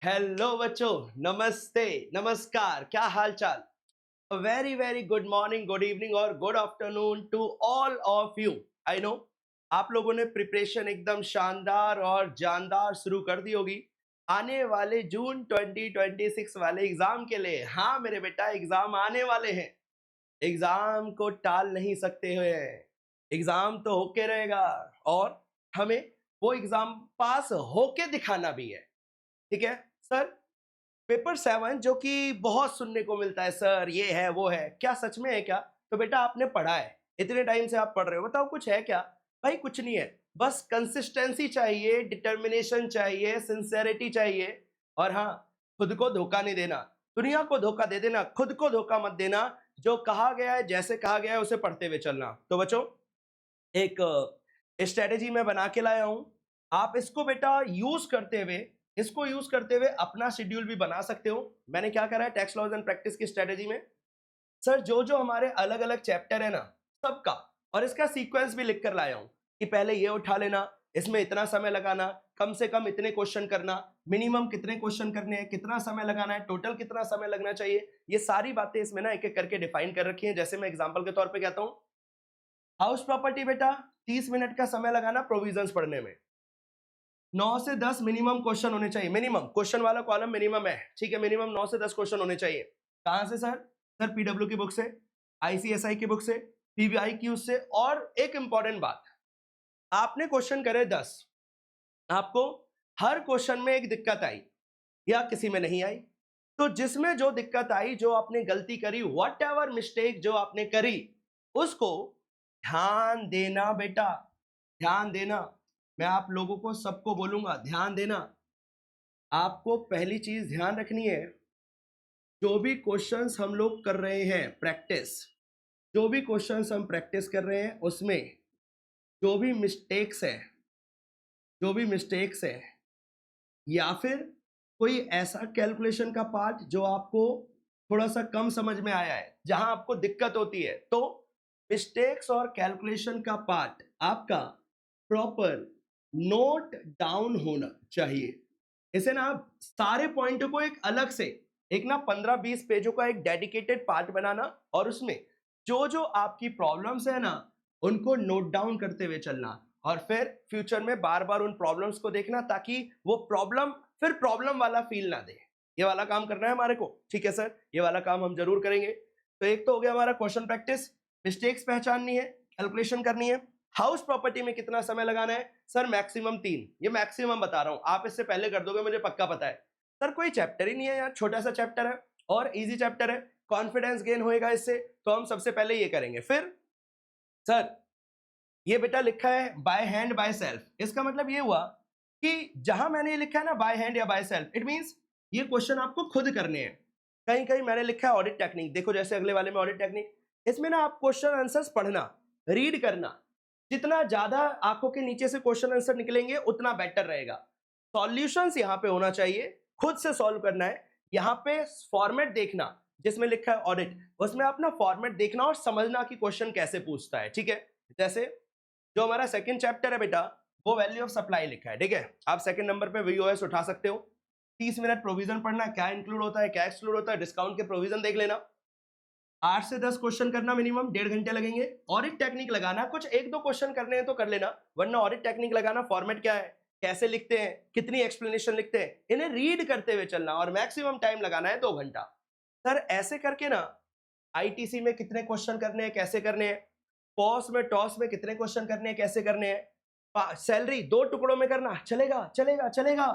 Hello बच्चों, नमस्ते, नमस्कार, क्या हाल चाल। Very very good morning, good evening और good afternoon to all of you. I know आप लोगों ने प्रिपरेशन एकदम शानदार और जानदार शुरू कर दी होगी आने वाले जून 2026 वाले एग्जाम के लिए। हाँ मेरे बेटा, एग्जाम आने वाले हैं। एग्जाम को टाल नहीं सकते हुए, एग्जाम तो होके रहेगा और हमें वो एग्जाम पास होके दिखाना भी है। ठीक है सर। पेपर 7 जो कि बहुत सुनने को मिलता है, सर ये है वो है, क्या सच में है क्या? तो बेटा आपने पढ़ा है, इतने टाइम से आप पढ़ रहे हो, बताओ कुछ है क्या? भाई कुछ नहीं है, बस कंसिस्टेंसी चाहिए, डिटर्मिनेशन चाहिए, सिंसेरिटी चाहिए। और हाँ, खुद को धोखा नहीं देना, दुनिया को धोखा दे देना, खुद को धोखा मत देना। जो कहा गया है, जैसे कहा गया है उसे पढ़ते हुए चलना। तो बच्चों, एक स्ट्रेटेजी मैं बना के लाया हूं। आप इसको बेटा यूज करते हुए अपना शेड्यूल भी बना सकते हो। मैंने क्या करा है टेक्स्ट लॉज एंड प्रैक्टिस की स्ट्रेटेजी में, सर जो जो हमारे अलग अलग चैप्टर है ना, सबका, और इसका सीक्वेंस भी लिख कर लाया हूं कि पहले ये उठा लेना, इसमें इतना समय लगाना, कम से कम इतने क्वेश्चन करना, मिनिमम कितने क्वेश्चन करने हैं, कितना समय लगाना है, टोटल कितना समय लगना चाहिए। ये सारी बातें इसमें ना एक एक करके डिफाइन कर रखी हैं। जैसे मैं एग्जांपल के तौर पे कहता हूं, हाउस प्रॉपर्टी बेटा 30 मिनट का समय लगाना प्रोविजंस पढ़ने में। 9 से 10 मिनिमम क्वेश्चन होने चाहिए, मिनिमम क्वेश्चन वाला कॉलम मिनिमम है, ठीक है, मिनिमम 9 से 10 क्वेश्चन होने चाहिए। कहां से सर? सर पीडब्ल्यू की बुक से, आईसीएसआई की बुक से, पीवीआई की उससे। और एक इंपॉर्टेंट बात, आपने क्वेश्चन करे 10, आपको हर क्वेश्चन में एक दिक्कत आई या किसी में नहीं आई, तो जिसमें जो दिक्कत आई, जो आपने गलती करी, वट एवर मिस्टेक जो आपने करी, उसको ध्यान देना बेटा, ध्यान देना। मैं आप लोगों को सबको बोलूंगा ध्यान देना। आपको पहली चीज ध्यान रखनी है, जो भी क्वेश्चंस हम लोग कर रहे हैं प्रैक्टिस, जो भी क्वेश्चंस हम प्रैक्टिस कर रहे हैं उसमें जो भी मिस्टेक्स है, जो भी मिस्टेक्स है, या फिर कोई ऐसा कैलकुलेशन का पार्ट जो आपको थोड़ा सा कम समझ में आया है, जहां आपको दिक्कत होती है, तो मिस्टेक्स और कैलकुलेशन का पार्ट आपका प्रॉपर नोट डाउन होना चाहिए। इसे ना आप सारे पॉइंट को एक अलग से, एक ना 15-20 पेजों का एक डेडिकेटेड पार्ट बनाना, और उसमें जो जो आपकी प्रॉब्लम्स है ना, उनको नोट डाउन करते हुए चलना, और फिर फ्यूचर में बार बार उन प्रॉब्लम्स को देखना, ताकि वो प्रॉब्लम फिर प्रॉब्लम वाला फील ना दे। ये वाला काम करना है हमारे को, ठीक है सर, ये वाला काम हम जरूर करेंगे। तो एक तो हो गया हमारा क्वेश्चन प्रैक्टिस, मिस्टेक्स पहचाननी है, कैलकुलेशन करनी है। हाउस प्रॉपर्टी में कितना समय लगाना है? सर मैक्सिमम 3, ये मैक्सिमम बता रहा हूं, आप इससे पहले कर दोगे मुझे पक्का पता है। सर कोई चैप्टर ही नहीं है यार, छोटा सा चैप्टर है और इजी चैप्टर है, कॉन्फिडेंस गेन होएगा इससे, तो हम सबसे पहले ये करेंगे। फिर सर ये बेटा लिखा है बाय हैंड बाय सेल्फ, इसका मतलब ये हुआ कि जहां मैंने ये लिखा है ना बाय हैंड या बाय सेल्फ, इट मींस ये क्वेश्चन आपको खुद करने हैं। कहीं कहीं मैंने लिखा है ऑडिट टेक्निक, देखो जैसे अगले वाले में ऑडिट टेक्निक, इसमें ना आप क्वेश्चन आंसर्स पढ़ना, रीड करना, जितना ज्यादा आंखों के नीचे से क्वेश्चन आंसर निकलेंगे उतना बेटर रहेगा। सॉल्यूशंस यहाँ पे होना चाहिए, खुद से सॉल्व करना है। यहाँ पे फॉर्मेट देखना, जिसमें लिखा है ऑडिट, उसमें अपना फॉर्मेट देखना और समझना कि क्वेश्चन कैसे पूछता है, ठीक है। जैसे जो हमारा सेकंड चैप्टर है बेटा, वो वैल्यू ऑफ सप्लाई लिखा है, ठीक है। आप सेकंड नंबर पे वीओएस उठा सकते हो। 30 मिनट प्रोविजन पढ़ना, क्या इंक्लूड होता है क्या एक्सक्लूड होता है, डिस्काउंट के प्रोविजन देख लेना। 8 से 10 क्वेश्चन करना, मिनिमम 1.5 घंटे लगेंगे। ऑडिट टेक्निक लगाना, कुछ एक दो क्वेश्चन करने हैं तो कर लेना, वरना ऑडिट टेक्निक लगाना, फॉर्मेट क्या है, कैसे लिखते हैं, कितनी एक्सप्लेनेशन लिखते हैं, इन्हें रीड करते हुए चलना, और मैक्सिमम टाइम लगाना है 2 घंटा। सर ऐसे करके ना आईटीसी में कितने क्वेश्चन करने हैं, कैसे करने हैं, पॉस में टॉस में कितने क्वेश्चन करने हैं, कैसे करने हैं, सैलरी 2 टुकड़ों में करना, चलेगा चलेगा चलेगा।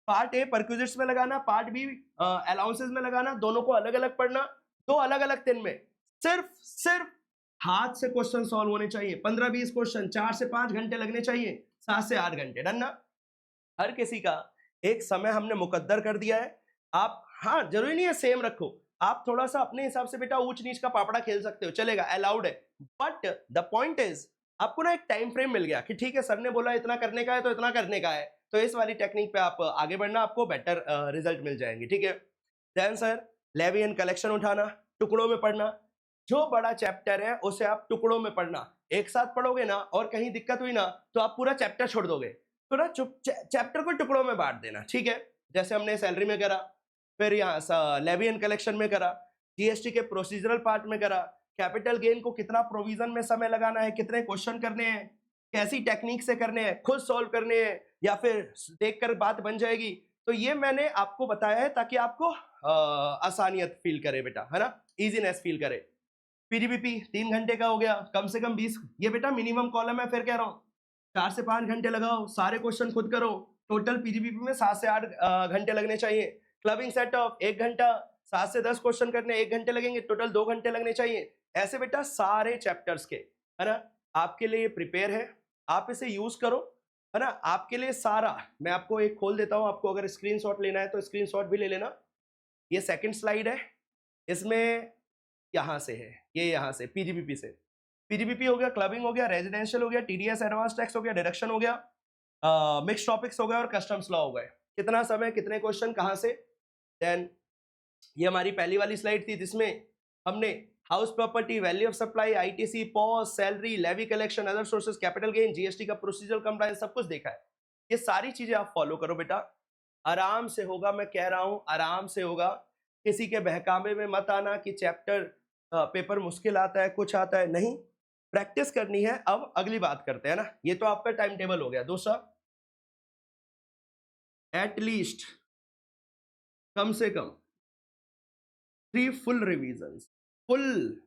पार्ट ए परक्विजिट्स में लगाना, पार्ट बी अलाउंसेस में लगाना, दोनों को अलग अलग पढ़ना, 2 अलग अलग दिन में। सिर्फ सिर्फ हाथ से क्वेश्चन सॉल्व होने चाहिए, 15-20 क्वेश्चन, 4 से 5 घंटे लगने चाहिए, 7 से 8 घंटे, डन ना। हर किसी का एक समय हमने मुकद्दर कर दिया है। आप, हाँ जरूरी नहीं है सेम रखो, आप थोड़ा सा अपने हिसाब से बेटा ऊंच नीच का पापड़ा खेल सकते हो, चलेगा, अलाउड है। बट द पॉइंट इज, आपको ना एक टाइम फ्रेम मिल गया कि ठीक है सर ने बोला इतना करने का है तो इतना करने का है, तो इस वाली टेक्निक पे आप आगे बढ़ना, आपको बेटर रिजल्ट मिल जाएंगे, ठीक है। Then sir levy and collection उठाना, टुकड़ों में पढ़ना, जो बड़ा चैप्टर है उसे आप टुकड़ों में पढ़ना, एक साथ पढ़ोगे ना और कहीं दिक्कत हुई ना तो आप पूरा चैप्टर छोड़ दोगे, तो ना चैप्टर को टुकड़ों में बांट देना, ठीक है। जैसे हमने सैलरी में करा, फिर यहाँ लेवी एंड कलेक्शन में करा, जीएसटी के प्रोसीजरल पार्ट में करा, कैपिटल गेन को कितना प्रोविजन में समय लगाना है, कितने क्वेश्चन करने हैं, कैसी टेक्निक से करने हैं, खुद सॉल्व करने हैं या फिर देखकर बात बन जाएगी। तो ये मैंने आपको बताया है ताकि आपको आसानियत फील करे बेटा, है ना, इजीनेस फील करे। पीडीबीपी 3 घंटे का हो गया, कम से कम 20, ये बेटा मिनिमम कॉलम है, फिर कह रहा हूँ 4 से 5 घंटे लगाओ, सारे क्वेश्चन खुद करो। टोटल पीडीबीपी में 7 से 8 घंटे लगने चाहिए। क्लबिंग सेटअप 1 घंटा, 7 से 10 क्वेश्चन करने 1 घंटे लगेंगे, टोटल 2 घंटे लगने चाहिए। ऐसे बेटा सारे चैप्टर्स के, है ना, आपके लिए प्रिपेयर है, आप इसे यूज करो, है ना, आपके लिए सारा। मैं आपको एक खोल देता हूँ, आपको अगर स्क्रीनशॉट लेना है तो स्क्रीनशॉट भी ले लेना। ये सेकंड स्लाइड है, इसमें यहाँ से है, ये यहाँ से पीजीबीपी से, पीजीबीपी हो गया, क्लबिंग हो गया, रेजिडेंशियल हो गया, टीडीएस एडवांस टैक्स हो गया, डिडक्शन हो गया, मिक्स टॉपिक्स हो गए और कस्टम्स लॉ हो गए। कितना समय, कितने क्वेश्चन, कहाँ से। देन ये हमारी पहली वाली स्लाइड थी जिसमें हमने house property, value of supply, ITC, पॉज, salary, levy collection, other sources, capital gain, GST का प्रोसीजर कंप्लायंस, सब कुछ देखा है। ये सारी चीजें आप फॉलो करो बेटा, आराम से होगा, मैं कह रहा हूं आराम से होगा। किसी के बहकावे में मत आना कि चैप्टर पेपर मुश्किल आता है, कुछ आता है, नहीं, प्रैक्टिस करनी है। अब अगली बात करते हैं ना, ये तो आपका टाइम टेबल हो गया। दूसरा, एटलीस्ट कम से कम 3 full revisions, full,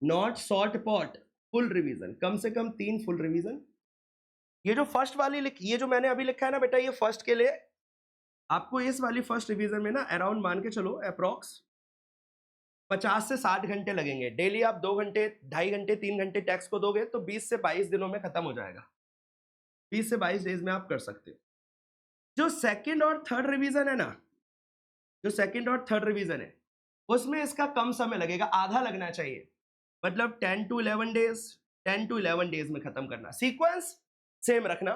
not short pot, full revision, कम से कम 3 फुल रिवीजन। ये जो फर्स्ट वाली ये जो मैंने अभी लिखा है ना बेटा, ये फर्स्ट के लिए आपको इस वाली फर्स्ट रिवीजन में ना अराउंड मान के चलो अप्रॉक्स 50 से 60 घंटे लगेंगे। डेली आप 2 घंटे, 2.5 घंटे, 3 घंटे टैक्स को दोगे तो 20 से 22 दिनों में खत्म हो जाएगा। 20 से 22 डेज में आप कर सकते हो। जो सेकंड और थर्ड रिवीजन है ना, जो सेकंड और थर्ड रिवीजन है उसमें इसका कम समय लगेगा, आधा लगना चाहिए, मतलब 10 to 11 डेज, 10 to 11 डेज में खत्म करना। सीक्वेंस सेम रखना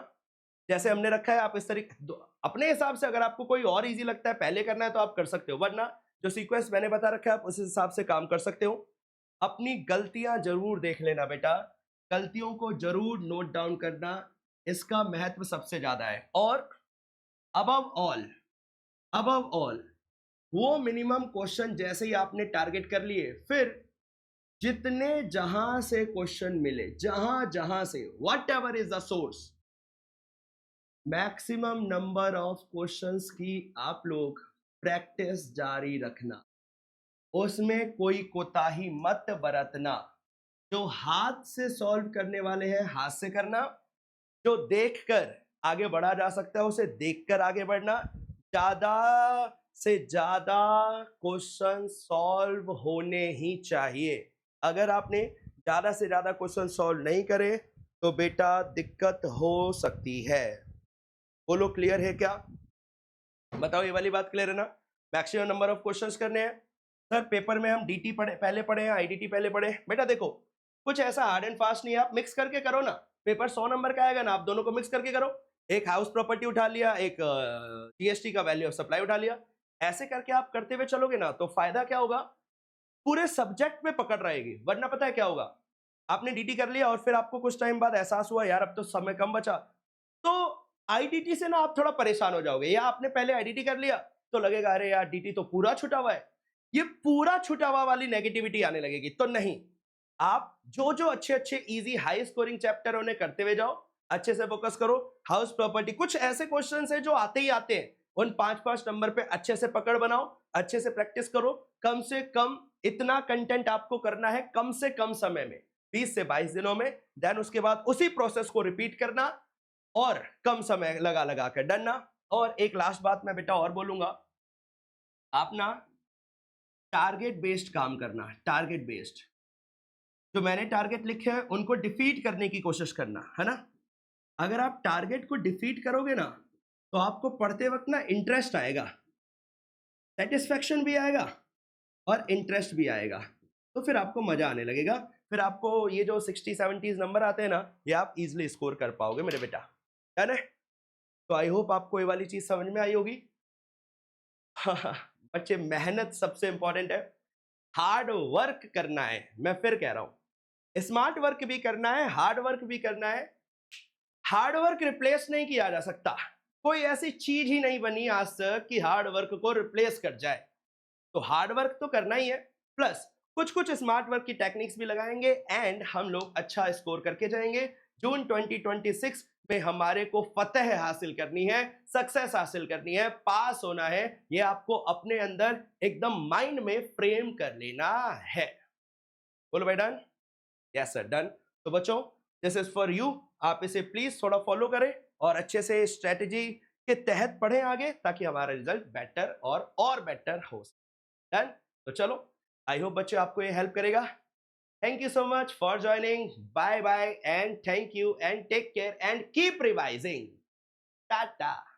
जैसे हमने रखा है, आप इस तरीके अपने हिसाब से, अगर आपको कोई और इजी लगता है पहले करना है तो आप कर सकते हो, वरना जो सीक्वेंस मैंने बता रखा है आप उस हिसाब से काम कर सकते हो। अपनी गलतियां जरूर देख लेना बेटा, गलतियों को जरूर नोट डाउन करना, इसका महत्व सबसे ज्यादा है। और अबव ऑल वो मिनिमम क्वेश्चन जैसे ही आपने टारगेट कर लिए, फिर जितने जहां से क्वेश्चन मिले, जहां से, what ever is the source, maximum number of questions की आप लोग प्रैक्टिस जारी रखना, उसमें कोई कोताही मत बरतना। जो हाथ से सॉल्व करने वाले हैं हाथ से करना, जो देखकर आगे बढ़ा जा सकता है उसे देखकर आगे बढ़ना। ज्यादा से ज्यादा क्वेश्चन सॉल्व होने ही चाहिए। अगर आपने ज्यादा से ज्यादा क्वेश्चन सॉल्व नहीं करे तो बेटा दिक्कत हो सकती है। बोलो क्लियर है क्या? बताओ ये वाली बात क्लियर है ना? मैक्सिमम नंबर ऑफ क्वेश्चंस करने हैं। सर पेपर में हम डीटी पहले पढ़े हैं, आईडीटी पहले पढ़े। बेटा देखो कुछ ऐसा हार्ड एंड फास्ट नहीं है, आप मिक्स करके करो ना। पेपर 100 नंबर का आएगा ना, आप दोनों को मिक्स करके करो। एक हाउस प्रॉपर्टी उठा लिया, एक जीएसटी का वैल्यू ऑफ सप्लाई उठा लिया, ऐसे करके आप करते हुए चलोगे ना तो फायदा क्या होगा, पूरे सब्जेक्ट में पकड़ रहेगी। वरना पता है क्या होगा, आपने डीटी कर लिया और फिर आपको कुछ टाइम बाद एहसास हुआ यार अब तो समय कम बचा, तो आईडीटी से ना आप थोड़ा परेशान हो जाओगे। या आपने पहले आईडीटी कर लिया तो लगेगा अरे यार डीटी तो पूरा छुटा हुआ है, ये पूरा छुटा हुआ वाली नेगेटिविटी आने लगेगी। तो नहीं, आप जो जो अच्छे अच्छे इजी हाई स्कोरिंग चैप्टर उन्हें करते हुए जाओ, अच्छे से फोकस करो। हाउस प्रॉपर्टी कुछ ऐसे क्वेश्चंस हैं जो आते ही आते हैं, उन 5-5 नंबर पे अच्छे से पकड़ बनाओ, अच्छे से प्रैक्टिस करो। कम से कम इतना कंटेंट आपको करना है कम से कम समय में, 20 से 22 दिनों में। देन उसके बाद उसी प्रोसेस को रिपीट करना और कम समय लगा कर डरना। और एक लास्ट बात मैं बेटा और बोलूंगा, आप ना टारगेट बेस्ड काम करना, टारगेट बेस्ड। जो मैंने टारगेट लिखे हैं उनको डिफीट करने की कोशिश करना, है ना। अगर आप टारगेट को डिफीट करोगे ना तो आपको पढ़ते वक्त ना इंटरेस्ट आएगा, सेटिस्फैक्शन भी आएगा और इंटरेस्ट भी आएगा, तो फिर आपको मजा आने लगेगा। फिर आपको ये जो 60-70 नंबर आते हैं ना, ये आप इजिली स्कोर कर पाओगे मेरे बेटा, है ना। तो आई होप आपको ये वाली चीज समझ में आई होगी। हाँ, बच्चे मेहनत सबसे इंपॉर्टेंट है, हार्ड वर्क करना है। मैं फिर कह रहा हूं, स्मार्ट वर्क भी करना है, हार्ड वर्क भी करना है। हार्ड वर्क रिप्लेस नहीं किया जा सकता, कोई ऐसी चीज ही नहीं बनी आज तक कि हार्ड वर्क को रिप्लेस कर जाए। तो हार्ड वर्क तो करना ही है, प्लस कुछ कुछ स्मार्ट वर्क की टेक्निक्स भी लगाएंगे एंड हम लोग अच्छा स्कोर करके जाएंगे। जून 2026 में हमारे को फतेह हासिल करनी है, सक्सेस हासिल करनी है, पास होना है। ये आपको अपने अंदर एकदम माइंड में फ्रेम कर लेना है। बोलो भाई डन? Yes sir, done. तो बच्चों, दिस इज फॉर यू। आप इसे प्लीज थोड़ा फॉलो करें और अच्छे से स्ट्रेटेजी के तहत पढ़ें आगे, ताकि हमारा रिजल्ट बेटर और बेटर हो। डन? तो चलो, आई होप बच्चे आपको ये हेल्प करेगा। Thank you so much for joining. Bye bye and thank you and take care and keep revising. Tata.